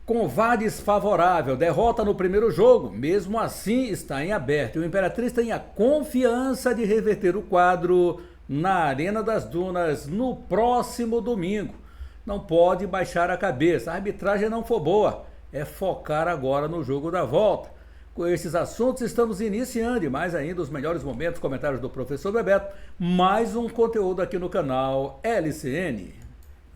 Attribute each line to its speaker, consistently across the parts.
Speaker 1: Com VAR desfavorável, derrota no primeiro jogo, mesmo assim está em aberto. E o Imperatriz tem a confiança de reverter o quadro na Arena das Dunas no próximo domingo. Não pode baixar a cabeça, a arbitragem não for boa, é focar agora no jogo da volta. Com esses assuntos estamos iniciando e mais ainda os melhores momentos, comentários do professor Bebeto, mais um conteúdo aqui no canal LCN.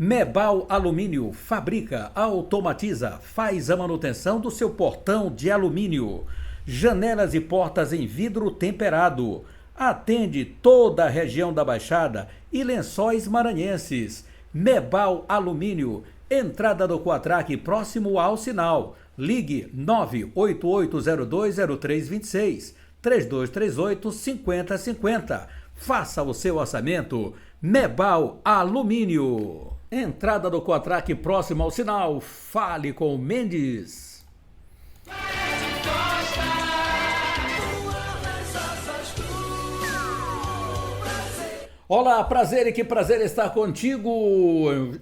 Speaker 1: Mebal Alumínio fabrica, automatiza, faz a manutenção do seu portão de alumínio. Janelas e portas em vidro temperado. Atende toda a região da Baixada e Lençóis Maranhenses. Mebal Alumínio, entrada do Quatraque próximo ao sinal. Ligue 988020326, 3238-5050. Faça o seu orçamento. Mebal Alumínio. Entrada do Quatraque próximo ao sinal. Fale com o Mendes. Olá, prazer e que prazer estar contigo.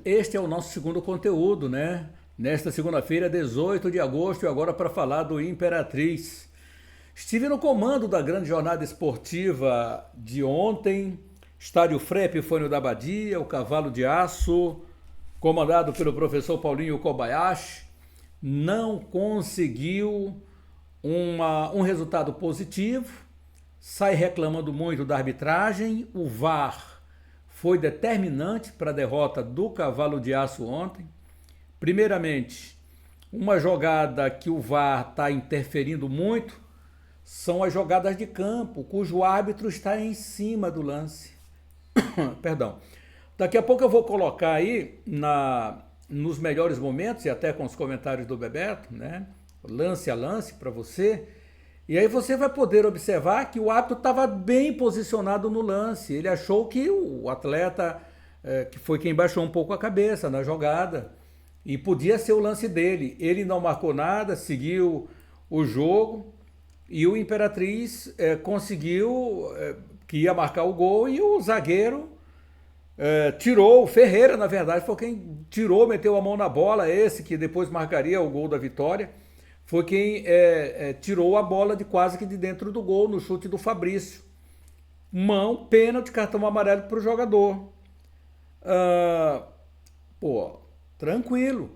Speaker 1: Este é o nosso segundo conteúdo, né? Nesta segunda-feira, 18 de agosto, e agora para falar do Imperatriz. Estive no comando da grande jornada esportiva de ontem. Estádio Frep foi no da Abadia, o Cavalo de Aço, comandado pelo professor Paulinho Kobayashi, não conseguiu um resultado positivo, sai reclamando muito da arbitragem. O VAR foi determinante para a derrota do Cavalo de Aço ontem. Primeiramente, uma jogada que o VAR está interferindo muito são as jogadas de campo, cujo árbitro está em cima do lance. Perdão. Daqui a pouco eu vou colocar aí nos melhores momentos e até com os comentários do Bebeto, né? Lance a lance para você. E aí você vai poder observar que o árbitro estava bem posicionado no lance. Ele achou que o atleta, que foi quem baixou um pouco a cabeça na jogada, e podia ser o lance dele. Ele não marcou nada, seguiu o jogo, e o Imperatriz conseguiu que ia marcar o gol, e o zagueiro tirou. O Ferreira, na verdade, foi quem tirou, meteu a mão na bola, esse que depois marcaria o gol da vitória, foi quem tirou a bola de quase que de dentro do gol, no chute do Fabrício. Mão, pênalti, cartão amarelo para o jogador. Tranquilo,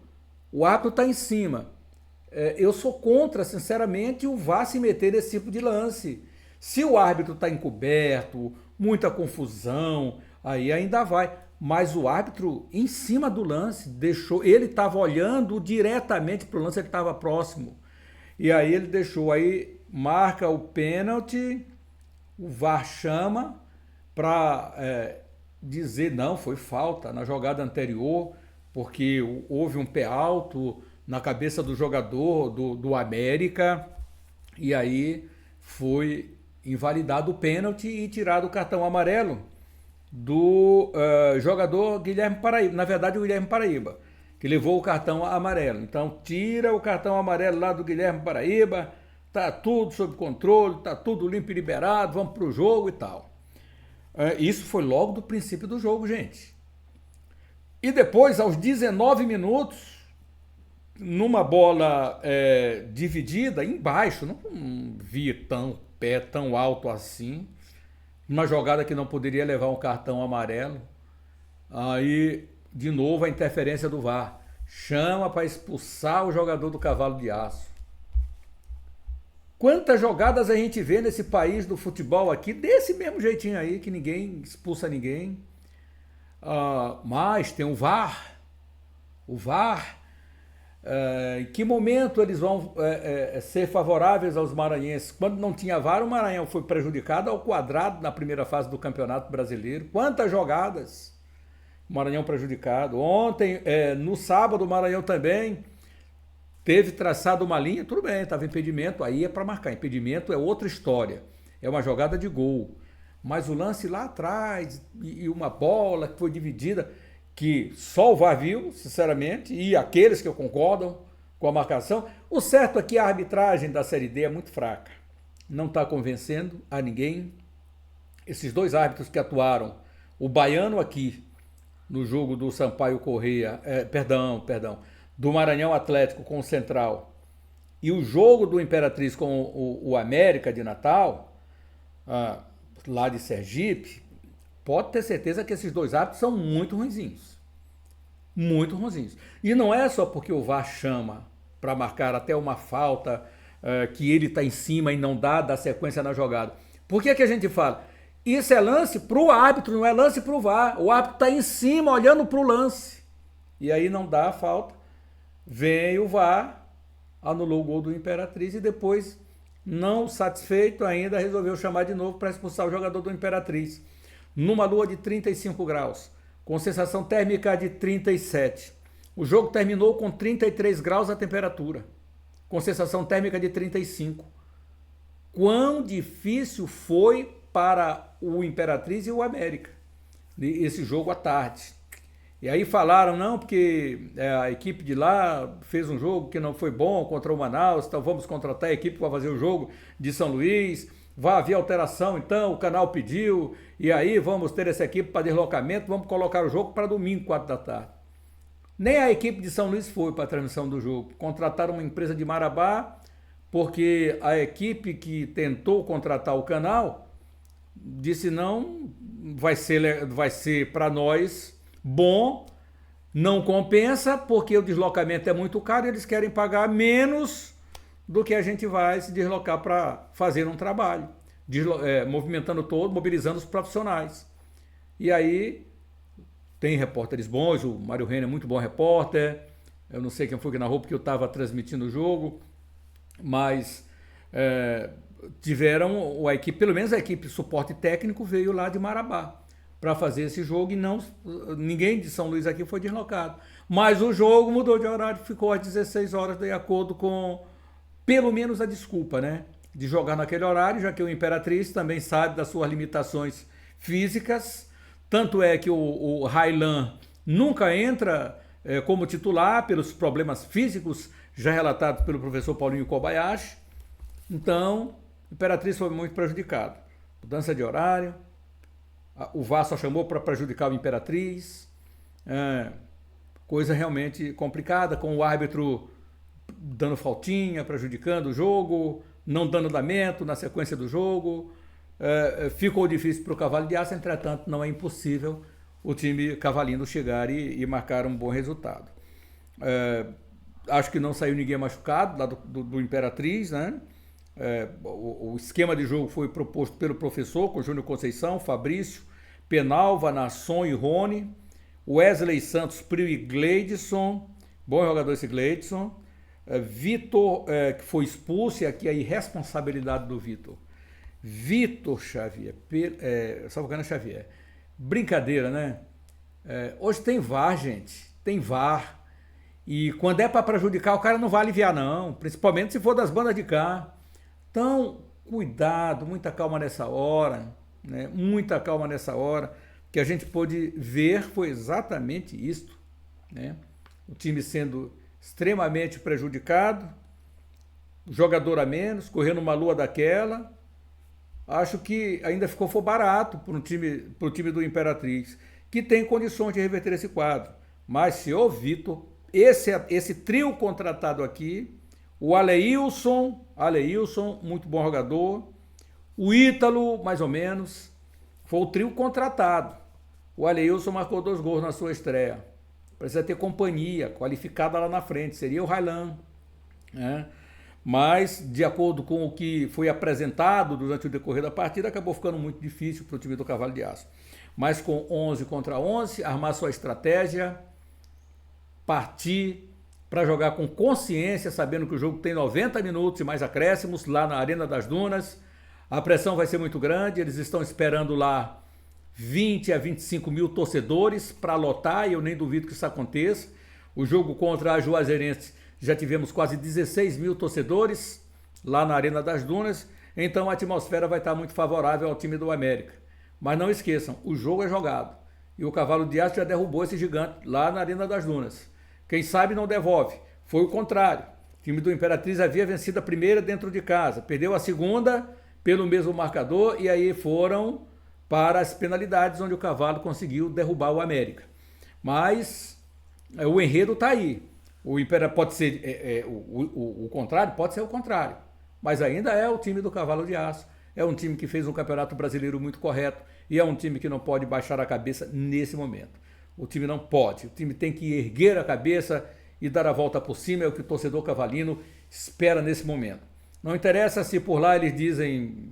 Speaker 1: o árbitro está em cima. Eu sou contra, sinceramente, o VAR se meter nesse tipo de lance. Se o árbitro está encoberto, muita confusão, aí ainda vai. Mas o árbitro, em cima do lance, deixou. Ele estava olhando diretamente para o lance, ele estava próximo. E aí ele deixou, aí marca o pênalti, o VAR chama para dizer não, foi falta na jogada anterior, porque houve um pé alto na cabeça do jogador do América, e aí foi invalidado o pênalti e tirado o cartão amarelo do jogador Guilherme Paraíba, na verdade o Guilherme Paraíba, que levou o cartão amarelo. Então tira o cartão amarelo lá do Guilherme Paraíba, tá tudo sob controle, tá tudo limpo e liberado, vamos pro jogo e tal. Isso foi logo do princípio do jogo, gente. E depois, aos 19 minutos, numa bola dividida, embaixo, não vi pé tão alto assim, uma jogada que não poderia levar um cartão amarelo. Aí, de novo, a interferência do VAR. Chama para expulsar o jogador do Cavalo de Aço. Quantas jogadas a gente vê nesse país do futebol aqui, desse mesmo jeitinho aí, que ninguém expulsa ninguém. Mas tem o VAR. O VAR. Em que momento eles vão ser favoráveis aos maranhenses? Quando não tinha VAR, o Maranhão foi prejudicado ao quadrado na primeira fase do Campeonato Brasileiro. Quantas jogadas? O Maranhão prejudicado. Ontem, no sábado, o Maranhão também teve traçado uma linha, tudo bem, estava impedimento, aí é para marcar. Impedimento é outra história, é uma jogada de gol. Mas o lance lá atrás, e uma bola que foi dividida, que só o VAR viu, sinceramente, e aqueles que concordam com a marcação. O certo é que a arbitragem da Série D é muito fraca, não está convencendo a ninguém. Esses dois árbitros que atuaram, o baiano aqui, no jogo do Sampaio Corrêa, do Maranhão Atlético com o Central e o jogo do Imperatriz com o América de Natal, lá de Sergipe, pode ter certeza que esses dois árbitros são muito ruinzinhos. Muito ruinzinhos. E não é só porque o VAR chama para marcar até uma falta que ele está em cima e não dá sequência na jogada. Por que a gente fala? Isso é lance para o árbitro, não é lance para o VAR. O árbitro está em cima olhando para o lance. E aí não dá a falta. Vem o VAR, anulou o gol do Imperatriz e depois, não satisfeito ainda, resolveu chamar de novo para expulsar o jogador do Imperatriz. Numa lua de 35 graus, com sensação térmica de 37. O jogo terminou com 33 graus a temperatura, com sensação térmica de 35. Quão difícil foi para o Imperatriz e o América esse jogo à tarde. E aí falaram, não, porque a equipe de lá fez um jogo que não foi bom contra o Manaus, então vamos contratar a equipe para fazer o jogo de São Luís, vai haver alteração, então o canal pediu, e aí vamos ter essa equipe para deslocamento, vamos colocar o jogo para domingo, 4 da tarde. Nem a equipe de São Luís foi para a transmissão do jogo, contrataram uma empresa de Marabá, porque a equipe que tentou contratar o canal disse não, vai ser para nós bom, não compensa, porque o deslocamento é muito caro e eles querem pagar menos do que a gente vai se deslocar para fazer um trabalho, movimentando todo, mobilizando os profissionais. E aí tem repórteres bons, o Mário Renner é muito bom repórter, eu não sei quem foi que narrou porque eu estava transmitindo o jogo, mas tiveram a equipe, pelo menos a equipe de suporte técnico veio lá de Marabá para fazer esse jogo e ninguém de São Luís aqui foi deslocado. Mas o jogo mudou de horário, ficou às 16 horas de acordo com, pelo menos, a desculpa, né? De jogar naquele horário, já que o Imperatriz também sabe das suas limitações físicas. Tanto é que o Railan nunca entra como titular pelos problemas físicos já relatados pelo professor Paulinho Kobayashi. Então, o Imperatriz foi muito prejudicado. Mudança de horário. O VAR só chamou para prejudicar o Imperatriz. Coisa realmente complicada, com o árbitro dando faltinha, prejudicando o jogo, não dando andamento na sequência do jogo. Ficou difícil para o Cavalo de Aço, entretanto, não é impossível o time cavalino chegar e marcar um bom resultado. Acho que não saiu ninguém machucado lá do Imperatriz, né? O esquema de jogo foi proposto pelo professor, com Júnior Conceição, Fabrício, Penalva, Nasson e Rony, Wesley Santos, Prio e Gleidson, bom jogador esse Gleidson, Vitor, que foi expulso, e aqui a irresponsabilidade do Vitor. Vitor Xavier, Salvador Xavier, brincadeira, né? Hoje tem VAR, gente, tem VAR, e quando é para prejudicar o cara não vai aliviar não, principalmente se for das bandas de cá. Então, cuidado, muita calma nessa hora, né? Muita calma nessa hora. Que a gente pôde ver foi exatamente isto, né? O time sendo extremamente prejudicado, jogador a menos, correndo uma lua daquela. Acho que ainda foi barato para o time do Imperatriz, que tem condições de reverter esse quadro. Mas se o Vitor, esse trio contratado aqui, o Aleilson, muito bom jogador. O Ítalo, mais ou menos. Foi o trio contratado. O Aleilson marcou 2 gols na sua estreia. Precisa ter companhia qualificada lá na frente. Seria o Railan, né? Mas, de acordo com o que foi apresentado durante o decorrer da partida, acabou ficando muito difícil para o time do Cavalo de Aço. Mas com 11 contra 11, armar sua estratégia, partir para jogar com consciência, sabendo que o jogo tem 90 minutos e mais acréscimos lá na Arena das Dunas. A pressão vai ser muito grande, eles estão esperando lá 20 a 25 mil torcedores para lotar, e eu nem duvido que isso aconteça. O jogo contra a Juazeirense já tivemos quase 16 mil torcedores lá na Arena das Dunas, então a atmosfera vai estar muito favorável ao time do América. Mas não esqueçam, o jogo é jogado, e o Cavalo de Aço já derrubou esse gigante lá na Arena das Dunas. Quem sabe não devolve, foi o contrário. O time do Imperatriz havia vencido a primeira dentro de casa, perdeu a segunda pelo mesmo marcador, e aí foram para as penalidades, onde o Cavalo conseguiu derrubar o América. Mas o enredo está aí. O Imperatriz pode ser o contrário, pode ser o contrário, mas ainda é o time do Cavalo de Aço. É um time que fez um campeonato brasileiro muito correto e é um time que não pode baixar a cabeça nesse momento. O time não pode, o time tem que erguer a cabeça e dar a volta por cima, é o que o torcedor cavalino espera nesse momento. Não interessa se por lá eles dizem,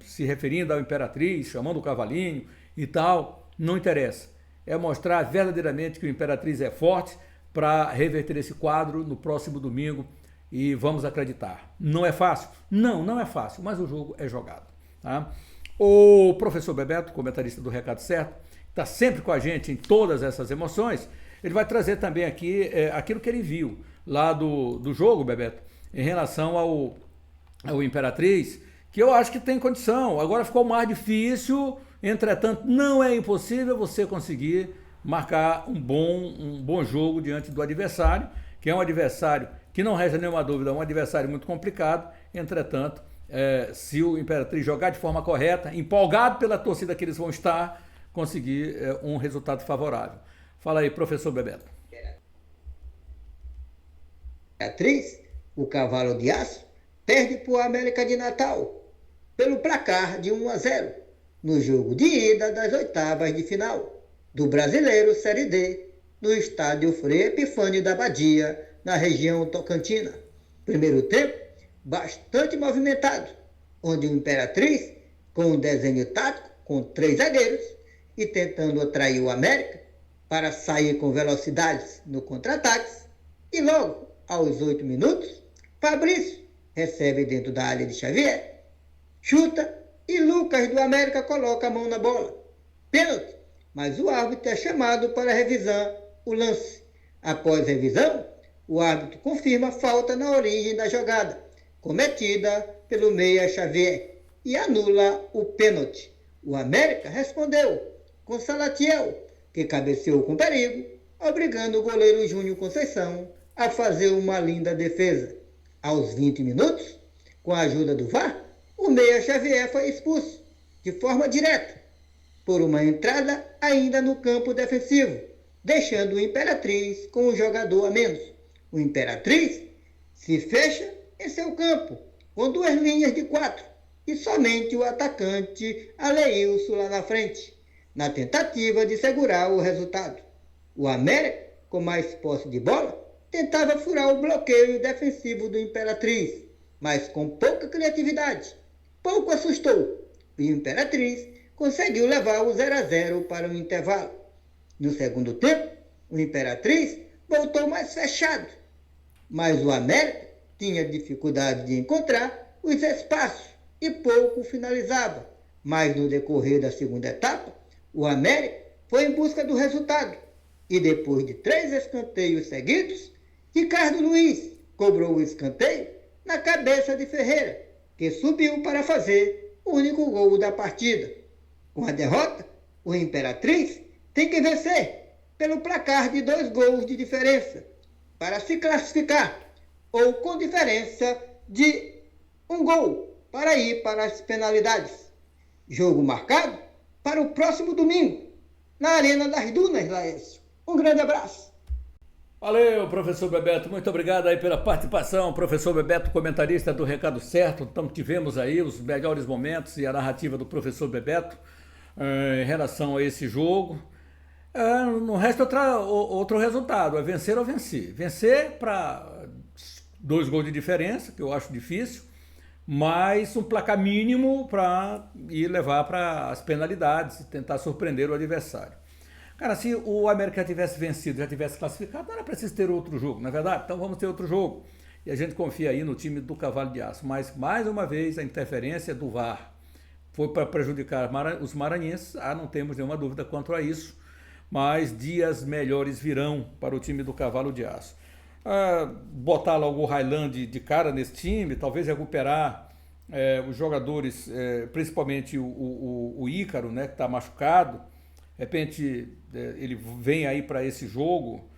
Speaker 1: se referindo ao Imperatriz, chamando o Cavalinho e tal, não interessa. É mostrar verdadeiramente que o Imperatriz é forte para reverter esse quadro no próximo domingo e vamos acreditar. Não é fácil? Não, não é fácil, mas o jogo é jogado. Tá? O professor Bebeto, comentarista do Recado Certo, está sempre com a gente em todas essas emoções, ele vai trazer também aqui aquilo que ele viu lá do jogo, Bebeto, em relação ao Imperatriz, que eu acho que tem condição. Agora ficou mais difícil, entretanto, não é impossível você conseguir marcar um bom jogo diante do adversário, que é um adversário que não resta nenhuma dúvida, é um adversário muito complicado. Entretanto, se o Imperatriz jogar de forma correta, empolgado pela torcida que eles vão estar, conseguir um resultado favorável. Fala aí, professor Bebeto.
Speaker 2: Imperatriz, o Cavalo de Aço, perde para o América de Natal pelo placar de 1-0 no jogo de ida das oitavas de final do Brasileiro Série D no estádio Frei Epifânio da Badia, na região tocantina. Primeiro tempo bastante movimentado, onde o Imperatriz, com um desenho tático com 3 zagueiros e tentando atrair o América para sair com velocidades no contra-ataque, e logo aos 8 minutos, Fabrício recebe dentro da área de Xavier, chuta e Lucas do América coloca a mão na bola. Pênalti, mas o árbitro é chamado para revisar o lance. Após revisão, o árbitro confirma a falta na origem da jogada, cometida pelo meia Xavier, e anula o pênalti. O América respondeu com Salatiel, que cabeceou com perigo, obrigando o goleiro Júnior Conceição a fazer uma linda defesa. Aos 20 minutos, com a ajuda do VAR, o meia Xavier foi expulso, de forma direta, por uma entrada ainda no campo defensivo, deixando o Imperatriz com um jogador a menos. O Imperatriz se fecha em seu campo, com 2 linhas de 4, e somente o atacante Aleilson lá na frente, na tentativa de segurar o resultado. O América, com mais posse de bola, tentava furar o bloqueio defensivo do Imperatriz, mas com pouca criatividade. Pouco assustou, e o Imperatriz conseguiu levar o 0-0 para o intervalo. No segundo tempo, o Imperatriz voltou mais fechado, mas o América tinha dificuldade de encontrar os espaços e pouco finalizava. Mas no decorrer da segunda etapa, o América foi em busca do resultado e depois de 3 escanteios seguidos, Ricardo Luiz cobrou o escanteio na cabeça de Ferreira, que subiu para fazer o único gol da partida. Com a derrota, o Imperatriz tem que vencer pelo placar de 2 gols de diferença para se classificar, ou com diferença de 1 gol para ir para as penalidades. Jogo marcado para o próximo domingo, na Arena das Dunas, Laércio. Um grande abraço.
Speaker 1: Valeu, professor Bebeto, muito obrigado aí pela participação, professor Bebeto, comentarista do Recado Certo. Então tivemos aí os melhores momentos e a narrativa do professor Bebeto em relação a esse jogo. Não resta outro resultado, é vencer ou vencer. Vencer para 2 gols de diferença, que eu acho difícil, mas um placar mínimo para ir levar para as penalidades e tentar surpreender o adversário. Cara, se o América tivesse vencido, já tivesse classificado, não era preciso ter outro jogo, não é verdade? Então vamos ter outro jogo. E a gente confia aí no time do Cavalo de Aço. Mas, mais uma vez, a interferência do VAR foi para prejudicar os maranhenses. Não temos nenhuma dúvida quanto a isso. Mas dias melhores virão para o time do Cavalo de Aço. Botar logo o Highland de cara nesse time, talvez recuperar os jogadores, principalmente o Ícaro, né, que está machucado. De repente ele vem aí para esse jogo,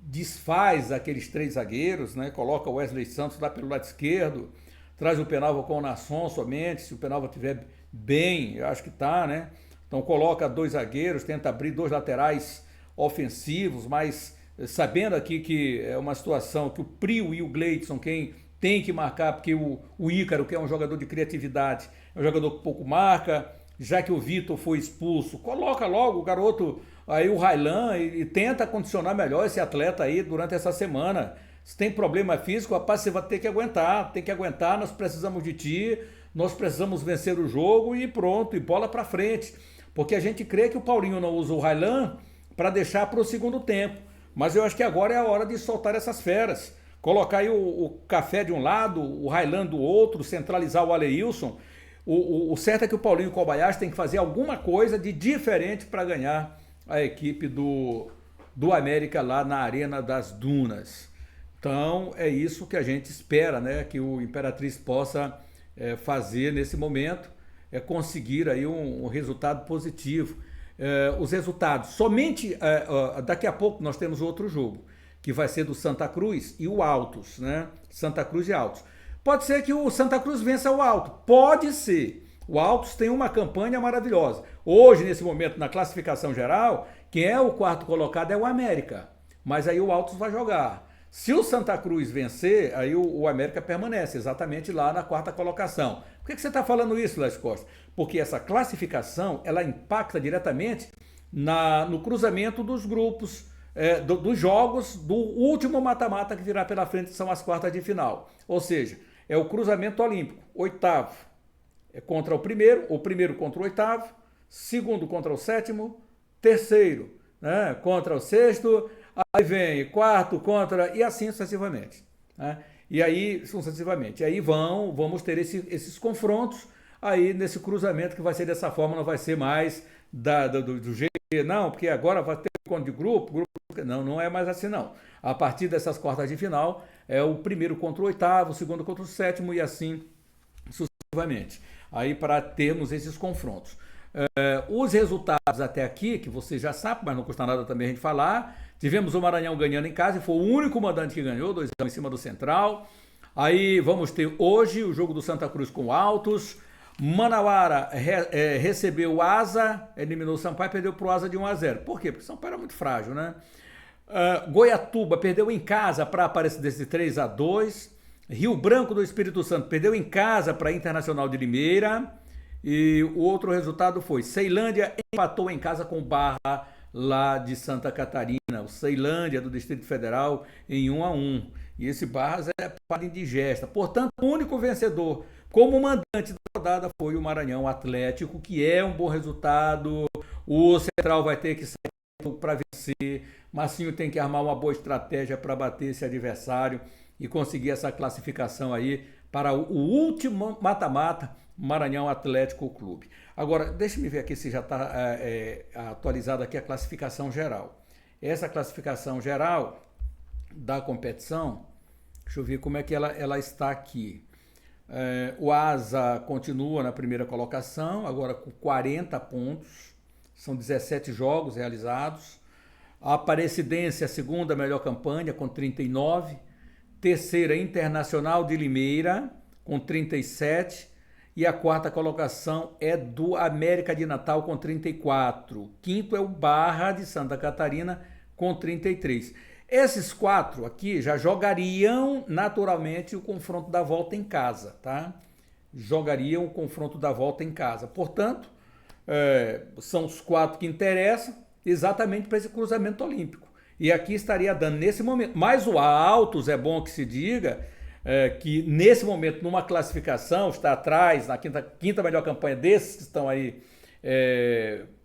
Speaker 1: desfaz aqueles 3 zagueiros, né? Coloca o Wesley Santos lá pelo lado esquerdo, traz o Penalva com o Nasson somente, se o Penalva estiver bem, eu acho que está, né? Então coloca 2 zagueiros, tenta abrir 2 laterais ofensivos, mas sabendo aqui que é uma situação que o Prio e o Gleidson, quem tem que marcar, porque o Ícaro, que é um jogador de criatividade, é um jogador que pouco marca, já que o Vitor foi expulso, coloca logo o garoto aí, o Railan, e tenta condicionar melhor esse atleta aí durante essa semana. Se tem problema físico, rapaz, você vai ter que aguentar, nós precisamos de ti, nós precisamos vencer o jogo e pronto, e bola pra frente. Porque a gente crê que o Paulinho não usa o Railan para deixar para o segundo tempo. Mas eu acho que agora é a hora de soltar essas feras. Colocar aí o Café de um lado, o Railan do outro, centralizar o Aleilson. O certo é que o Paulinho Kobayashi tem que fazer alguma coisa de diferente para ganhar a equipe do América lá na Arena das Dunas. Então é isso que a gente espera, né? Que o Imperatriz possa fazer nesse momento, conseguir aí um resultado positivo. Os resultados, somente daqui a pouco nós temos outro jogo, que vai ser do Santa Cruz e o Altos, né? Santa Cruz e Altos. Pode ser que o Santa Cruz vença o Alto, pode ser. O Altos tem uma campanha maravilhosa. Hoje, nesse momento, na classificação geral, quem é o quarto colocado é o América, mas aí o Altos vai jogar. Se o Santa Cruz vencer, aí o América permanece exatamente lá na quarta colocação. Por que você está falando isso, Les Costa? Porque essa classificação, ela impacta diretamente no cruzamento dos grupos, dos jogos do último mata-mata que virá pela frente, que são as quartas de final. Ou seja, é o cruzamento olímpico, oitavo contra o primeiro contra o oitavo, segundo contra o sétimo, terceiro, né, contra o sexto, aí vem quarto contra, e assim sucessivamente, né? E aí, sucessivamente. E aí vamos ter esses confrontos aí nesse cruzamento, que vai ser dessa forma, não vai ser mais do jeito, não, porque agora vai ter encontro de grupo, não é mais assim não. A partir dessas quartas de final, é o primeiro contra o oitavo, o segundo contra o sétimo, e assim sucessivamente. Aí para termos esses confrontos. Os resultados até aqui, que você já sabe, mas não custa nada também a gente falar. Tivemos o Maranhão ganhando em casa, e foi o único mandante que ganhou, 2-1 em cima do Central. Aí vamos ter hoje o jogo do Santa Cruz com o Altos. Manauara recebeu o Asa, eliminou o Sampaio e perdeu para o Asa de 1-0. Por quê? Porque o Sampaio era muito frágil, né? Goiatuba perdeu em casa para Aparecidense de 3-2. Rio Branco do Espírito Santo perdeu em casa para Internacional de Limeira. E o outro resultado foi Ceilândia empatou em casa com o Barra lá de Santa Catarina. O Ceilândia do Distrito Federal em 1-1. E esse Barra é para indigesta. Portanto, o único vencedor como mandante da rodada foi o Maranhão Atlético, que é um bom resultado. O Central vai ter que sair para vencer. Marcinho tem que armar uma boa estratégia para bater esse adversário e conseguir essa classificação aí para o último mata-mata, Maranhão Atlético Clube. Agora, deixa-me ver aqui se já está atualizada aqui a classificação geral. Essa classificação geral da competição, deixa eu ver como é que ela está aqui. O Asa continua na primeira colocação, agora com 40 pontos, são 17 jogos realizados. A Aparecidense, a segunda melhor campanha, com 39. Terceira, Internacional de Limeira, com 37. E a quarta colocação é do América de Natal, com 34. Quinto é o Barra de Santa Catarina, com 33. Esses quatro aqui já jogariam naturalmente o confronto da volta em casa, tá? Jogariam o confronto da volta em casa. Portanto, são os quatro que interessam exatamente para esse cruzamento olímpico. E aqui estaria dando nesse momento. Mas o Altos, é bom que se diga, que nesse momento, numa classificação, está atrás, na quinta melhor campanha desses que estão aí,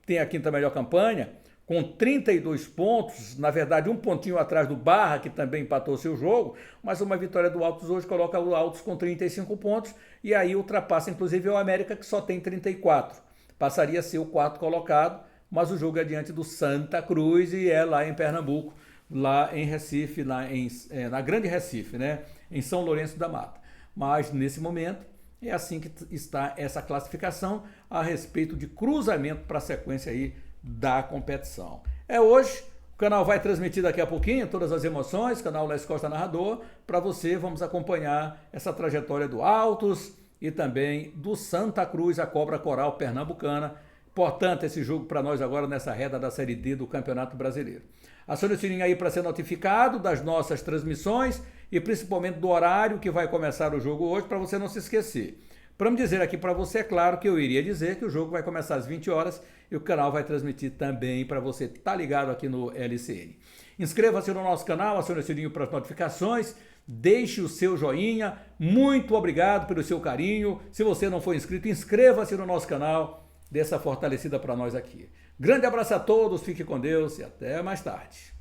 Speaker 1: tem a quinta melhor campanha, com 32 pontos, na verdade um pontinho atrás do Barra, que também empatou seu jogo, mas uma vitória do Altos hoje coloca o Altos com 35 pontos, e aí ultrapassa inclusive o América, que só tem 34. Passaria a ser o quarto colocado, mas o jogo é diante do Santa Cruz e é lá em Pernambuco, lá em Recife, na Grande Recife, né? Em São Lourenço da Mata. Mas nesse momento é assim que está essa classificação a respeito de cruzamento para a sequência aí da competição. Hoje, o canal vai transmitir daqui a pouquinho todas as emoções, canal Les Costa Narrador, para você vamos acompanhar essa trajetória do Altos e também do Santa Cruz, a Cobra Coral Pernambucana, Importante esse jogo para nós agora nessa reta da Série D do Campeonato Brasileiro. Acione o sininho aí para ser notificado das nossas transmissões e principalmente do horário que vai começar o jogo hoje, para você não se esquecer. Para me dizer aqui para você, é claro que eu iria dizer que o jogo vai começar às 20 horas e o canal vai transmitir também para você estar ligado aqui no LCN. Inscreva-se no nosso canal, acione o sininho para as notificações, deixe o seu joinha, muito obrigado pelo seu carinho. Se você não for inscrito, inscreva-se no nosso canal, dê essa fortalecida para nós aqui. Grande abraço a todos, fique com Deus e até mais tarde.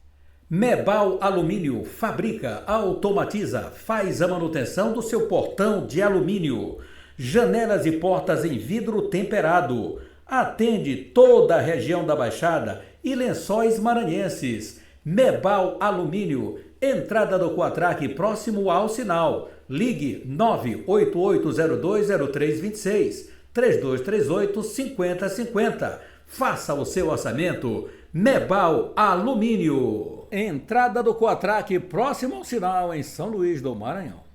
Speaker 1: Mebal Alumínio fabrica, automatiza, faz a manutenção do seu portão de alumínio. Janelas e portas em vidro temperado. Atende toda a região da Baixada e Lençóis Maranhenses. Mebal Alumínio, entrada do Quatraque próximo ao sinal. Ligue 988020326, 3238-5050. Faça o seu orçamento. Mebal Alumínio. Entrada do Quatraque próximo ao sinal em São Luís do Maranhão.